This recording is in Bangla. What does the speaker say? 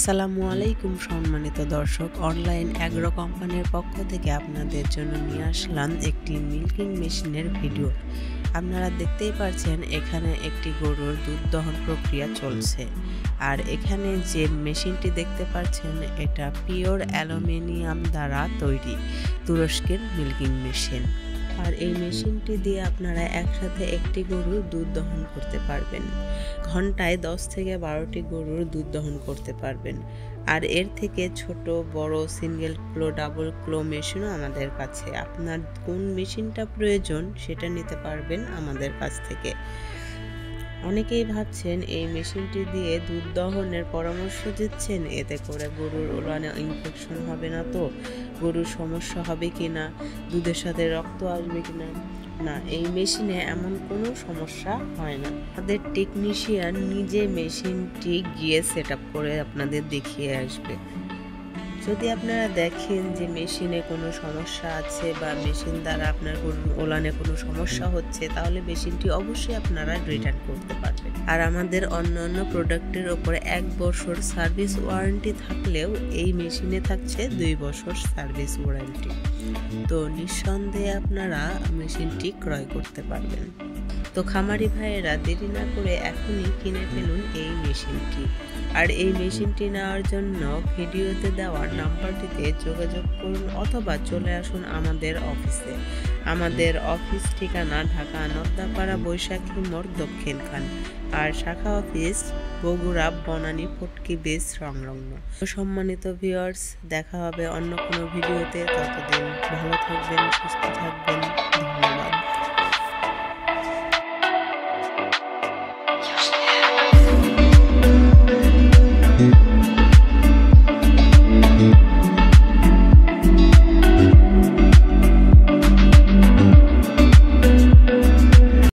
আসসালামু আলাইকুম সম্মানিত দর্শক, অনলাইন অ্যাগ্রো কোম্পানির পক্ষ থেকে আপনাদের জন্য নিয়ে আসলাম একটি মিল্কিং মেশিনের ভিডিও। আপনারা দেখতেই পাচ্ছেন এখানে একটি গরুর দুধ দহন প্রক্রিয়া চলছে। আর এখানে যে মেশিনটি দেখতে পাচ্ছেন এটা পিওর অ্যালুমিনিয়াম দ্বারা তৈরি তুরস্কের মিল্কিং মেশিন। আর এই মেশিনটি দিয়ে আপনারা একসাথে একটি গরুর দুধ দহন করতে পারবেন। ঘন্টায় 10 থেকে 12টি গরুর দুধ দহন করতে পারবেন। আর এর থেকে ছোট বড় সিঙ্গেল ক্লো ডাবল ক্লো মেশিনও আমাদের কাছে। আপনার কোন মেশিনটা প্রয়োজন সেটা নিতে পারবেন আমাদের কাছ থেকে। অনেকেই ভাবছেন এই মেশিনটি দিয়ে দুধ দহনের পরামর্শ দিচ্ছেন, এতে করে গরুর ওলানে ইনফেকশন হবে না তো, গরুর সমস্যা হবে কি না, দুধের সাথে রক্ত আসবে কি না। না, এই মেশিনে এমন কোনো সমস্যা হয় না। আমাদের টেকনিশিয়ান নিজে মেশিনটি গিয়ে সেট আপ করে আপনাদের দেখিয়ে আসবে। যদি আপনারা দেখেন যে মেশিনে কোনো সমস্যা আছে বা মেশিন দ্বারা আপনার ওলানে কোনো সমস্যা হচ্ছে, তাহলে মেশিনটি অবশ্যই আপনারা রিটার্ন করতে পারবেন। আর আমাদের অন্যান্য প্রোডাক্টের ওপরে 1 বছর সার্ভিস ওয়ারেন্টি থাকলেও এই মেশিনে থাকছে 2 বছর সার্ভিস ওয়ারেন্টি। তো নিঃসন্দেহে আপনারা মেশিনটি ক্রয় করতে পারবেন। তো খামারি ভাইয়েরা দেরি না করে এখনই কিনে ফেলুন এই মেশিনটি। আর এই মেশিনটি নেওয়ার জন্য ভিডিওতে দেওয়ার নাম্বারটিতে যোগাযোগ করুন অথবা চলে আসুন আমাদের অফিসে। আমাদের অফিস ঠিকানা ঢাকা নদ্দাপাড়া বৈশাখী মোড় দক্ষিণখান, আর শাখা অফিস বগুড়া বনানী ফটকি বেস সংলগ্ন। সম্মানিত ভিউয়ার্স, দেখা হবে অন্য কোনো ভিডিওতে। ততদিন ভালো থাকবেন, সুস্থ থাকবেন। ধন্যবাদ।